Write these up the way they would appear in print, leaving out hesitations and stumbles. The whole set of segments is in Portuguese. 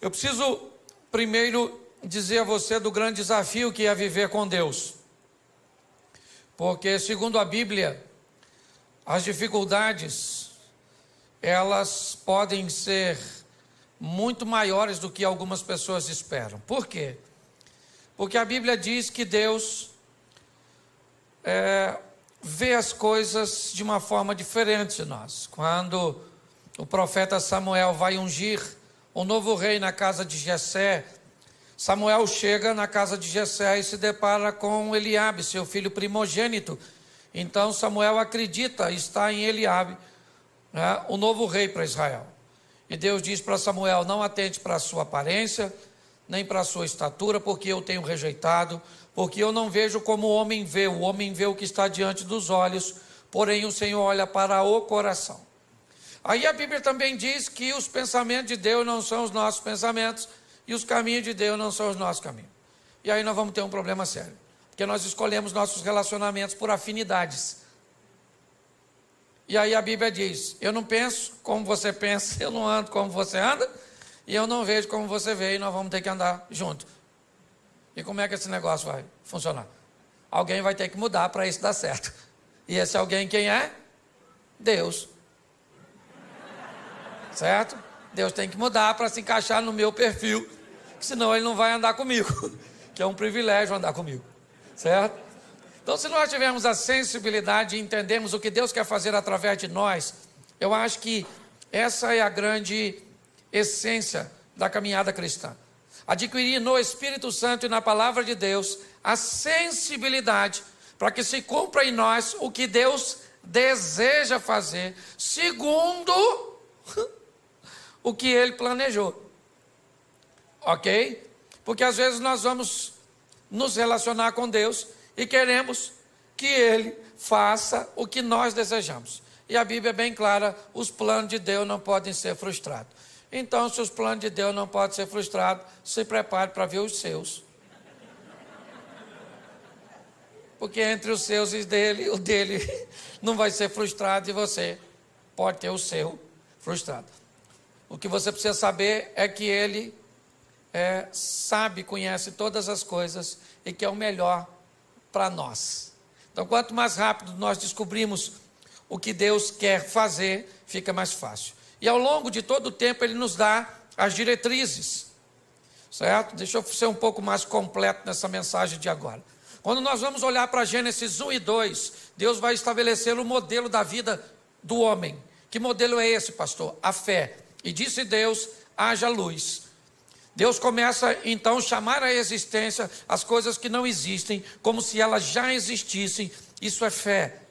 Eu preciso primeiro dizer a você do grande desafio que é viver com Deus. Porque, segundo a Bíblia, as dificuldades, elas podem ser muito maiores do que algumas pessoas esperam. Por quê? Porque a Bíblia diz que Deus vê as coisas de uma forma diferente de nós. Quando o profeta Samuel vai ungir um novo rei na casa de Jessé, Samuel chega na casa de Jessé e se depara com Eliabe, seu filho primogênito. Então Samuel acredita estar em Eliabe, o novo rei para Israel. E Deus diz para Samuel: não atente para a sua aparência, nem para a sua estatura, porque eu tenho rejeitado, porque eu não vejo como o homem vê o que está diante dos olhos, porém o Senhor olha para o coração. Aí a Bíblia também diz que os pensamentos de Deus não são os nossos pensamentos, e os caminhos de Deus não são os nossos caminhos. E aí nós vamos ter um problema sério, porque nós escolhemos nossos relacionamentos por afinidades. E aí a Bíblia diz: eu não penso como você pensa, eu não ando como você anda, e eu não vejo como você vê, e nós vamos ter que andar junto. E como é que esse negócio vai funcionar? Alguém vai ter que mudar para isso dar certo. E esse alguém quem é? Deus. Certo? Deus tem que mudar para se encaixar no meu perfil, senão ele não vai andar comigo, que é um privilégio andar comigo. Certo? Então, se nós tivermos a sensibilidade e entendermos o que Deus quer fazer através de nós, eu acho que essa é a grande essência da caminhada cristã. Adquirir no Espírito Santo e na Palavra de Deus a sensibilidade para que se cumpra em nós o que Deus deseja fazer, segundo o que Ele planejou. Ok? Porque às vezes nós vamos nos relacionar com Deus e queremos que Ele faça o que nós desejamos. E a Bíblia é bem clara: os planos de Deus não podem ser frustrados. Então, se os planos de Deus não podem ser frustrados, se prepare para ver os seus. Porque entre os seus e o dele não vai ser frustrado, e você pode ter o seu frustrado. O que você precisa saber é que Ele sabe, conhece todas as coisas e que é o melhor para nós. Então, quanto mais rápido nós descobrimos o que Deus quer fazer, fica mais fácil. E ao longo de todo o tempo Ele nos dá as diretrizes, certo? Deixa eu ser um pouco mais completo nessa mensagem de agora. Quando nós vamos olhar para Gênesis 1 e 2, Deus vai estabelecer o modelo da vida do homem. Que modelo é esse, pastor? A fé. E disse Deus: haja luz. Deus começa então a chamar à existência as coisas que não existem, como se elas já existissem. Isso é fé.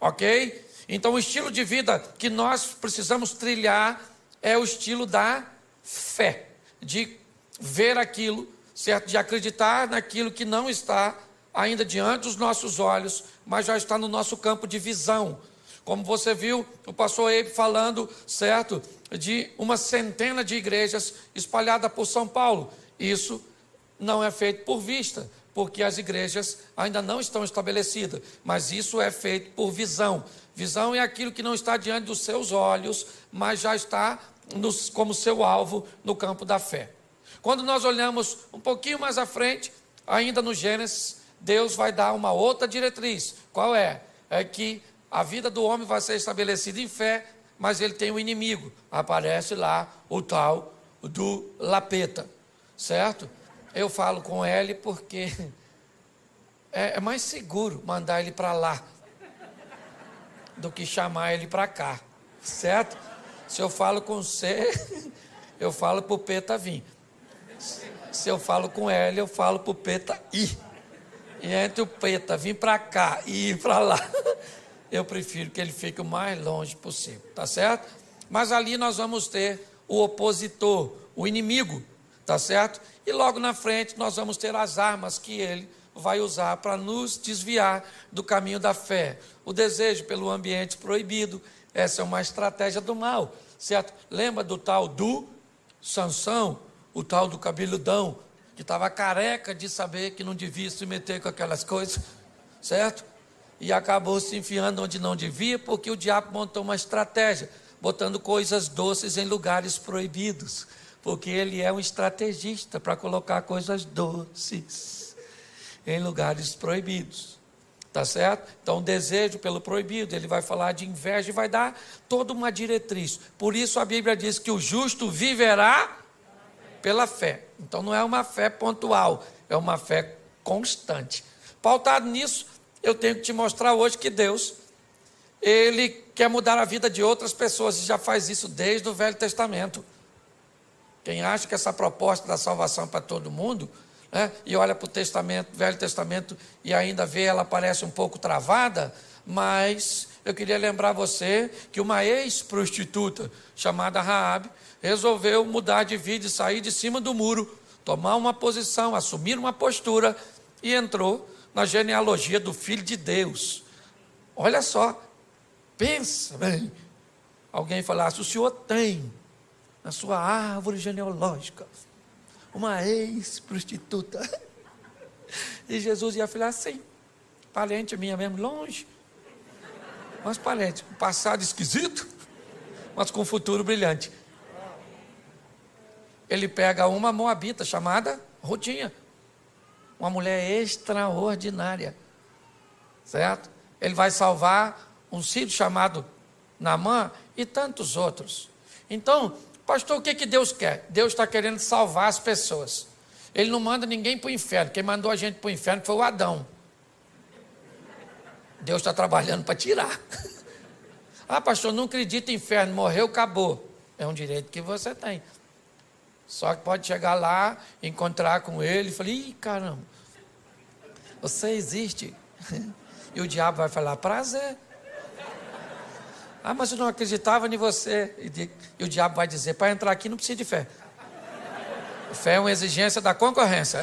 Ok? Então o estilo de vida que nós precisamos trilhar é o estilo da fé, de ver aquilo, certo? De acreditar naquilo que não está ainda diante dos nossos olhos, mas já está no nosso campo de visão. Como você viu o pastor Eibe falando, certo? De uma centena de igrejas espalhadas por São Paulo. Isso não é feito por vista, porque as igrejas ainda não estão estabelecidas, mas isso é feito por visão. Visão é aquilo que não está diante dos seus olhos, mas já está como seu alvo no campo da fé. Quando nós olhamos um pouquinho mais à frente, ainda no Gênesis, Deus vai dar uma outra diretriz. Qual é? É que a vida do homem vai ser estabelecida em fé, mas ele tem um inimigo. Aparece lá o tal do Lapeta, certo? Eu falo com ele porque é mais seguro mandar ele para lá do que chamar ele para cá, certo? Se eu falo com C, eu falo para o Peta vir. Se eu falo com ele, eu falo para o Peta ir. E entre o Peta vir para cá e ir para lá, eu prefiro que ele fique o mais longe possível, tá certo? Mas ali nós vamos ter o opositor, o inimigo, tá certo? E logo na frente nós vamos ter as armas que ele vai usar para nos desviar do caminho da fé. O desejo pelo ambiente proibido, essa é uma estratégia do mal, certo? Lembra do tal do Sansão, o tal do cabeludão, que estava careca de saber que não devia se meter com aquelas coisas, certo? E acabou se enfiando onde não devia, porque o diabo montou uma estratégia, botando coisas doces em lugares proibidos. Porque ele é um estrategista para colocar coisas doces em lugares proibidos. Tá certo? Então, o desejo pelo proibido, ele vai falar de inveja e vai dar toda uma diretriz. Por isso a Bíblia diz que o justo viverá pela fé. Então, não é uma fé pontual, é uma fé constante. Pautado nisso, eu tenho que te mostrar hoje que Deus, ele quer mudar a vida de outras pessoas e já faz isso desde o Velho Testamento. Quem acha que essa proposta da salvação é para todo mundo, né, e olha para o Velho Testamento e ainda vê ela parece um pouco travada, mas eu queria lembrar você que uma ex-prostituta chamada Raabe resolveu mudar de vida e sair de cima do muro, tomar uma posição, assumir uma postura e entrou na genealogia do Filho de Deus. Olha só, pensa bem, alguém falasse, o senhor tem na sua árvore genealógica uma ex-prostituta. E Jesus ia falar, sim, parente minha mesmo, longe, mas parente, com passado esquisito, mas com futuro brilhante. Ele pega uma moabita chamada Rutinha, uma mulher extraordinária, certo? Ele vai salvar um sírio chamado Naamã e tantos outros. Então, pastor, o que Deus quer? Deus está querendo salvar as pessoas. Ele não manda ninguém para o inferno. Quem mandou a gente para o inferno foi o Adão. Deus está trabalhando para tirar. Ah, pastor, não acredito em inferno, morreu, acabou. É um direito que você tem. Só que pode chegar lá, encontrar com ele e falar, ih, caramba, você existe. E o diabo vai falar, prazer. Ah, mas eu não acreditava em você. E o diabo vai dizer, para entrar aqui não precisa de fé. Fé é uma exigência da concorrência.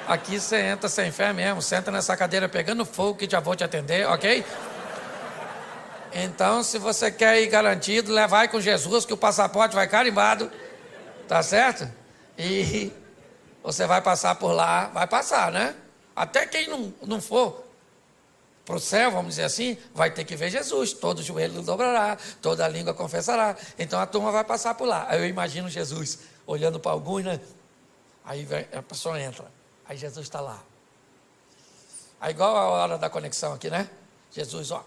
Aqui você entra sem fé mesmo, senta nessa cadeira pegando fogo que já vou te atender, ok? Então, se você quer ir garantido, vai com Jesus que o passaporte vai carimbado, tá certo? E você vai passar por lá, vai passar, né? Até quem não for para o céu, vamos dizer assim, vai ter que ver Jesus. Todo joelho dobrará, toda língua confessará. Então a turma vai passar por lá. Aí eu imagino Jesus olhando para alguns, né? Aí a pessoa entra. Aí Jesus está lá. Aí igual a hora da conexão aqui, né? Jesus, ó.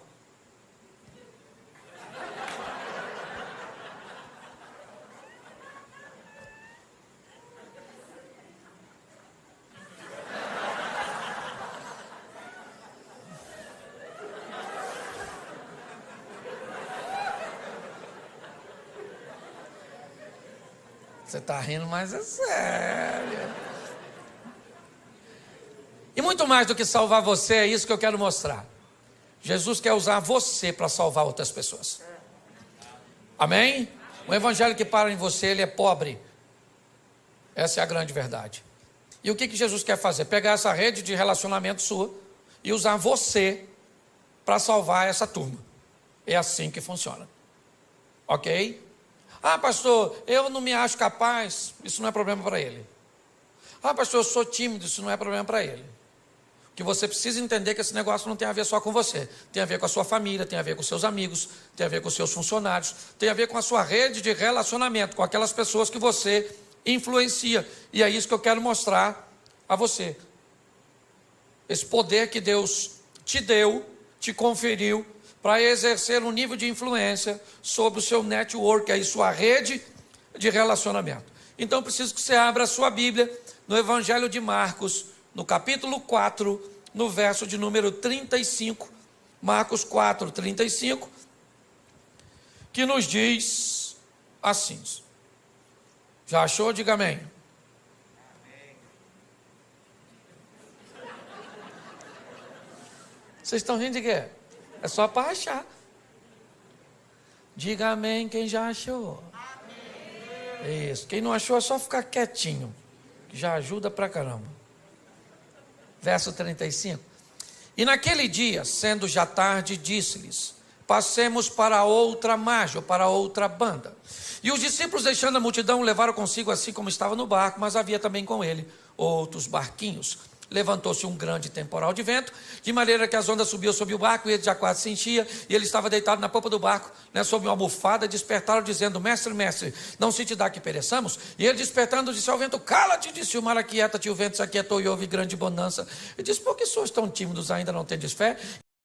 Você está rindo, mas é sério. E muito mais do que salvar você, é isso que eu quero mostrar. Jesus quer usar você para salvar outras pessoas. Amém? O evangelho que para em você, ele é pobre. Essa é a grande verdade. E o que Jesus quer fazer? Pegar essa rede de relacionamento sua e usar você para salvar essa turma. É assim que funciona. Ok? Ah, pastor, eu não me acho capaz. Isso não é problema para ele. Ah, pastor, eu sou tímido. Isso não é problema para ele. Que você precisa entender que esse negócio não tem a ver só com você. Tem a ver com a sua família, tem a ver com seus amigos, tem a ver com seus funcionários, tem a ver com a sua rede de relacionamento, com aquelas pessoas que você influencia. E é isso que eu quero mostrar a você. Esse poder que Deus te deu, te conferiu, para exercer um nível de influência sobre o seu network, aí sua rede de relacionamento. Então, preciso que você abra a sua Bíblia no Evangelho de Marcos, no capítulo 4, no verso de número 35, Marcos 4, 35, que nos diz assim. Já achou? Diga amém. Vocês estão rindo de quê? É só para achar. Diga amém quem já achou. Amém. Isso. Quem não achou é só ficar quietinho, que já ajuda pra caramba. Verso 35. E naquele dia, sendo já tarde, disse-lhes: passemos para outra margem, ou para outra banda. E os discípulos, deixando a multidão, levaram consigo assim como estava no barco, mas havia também com ele outros barquinhos. levantou-se um grande temporal de vento, de maneira que as ondas subiam sobre o barco, e ele já quase se enchia, e ele estava deitado na popa do barco, sob uma almofada, despertaram dizendo: mestre, mestre, não se te dá que pereçamos? E ele despertando disse ao vento: cala-te, disse o mar, aquieta-te, e o vento se aquietou e houve grande bonança. Ele disse: por que sois tão tímidos, ainda não tendes fé?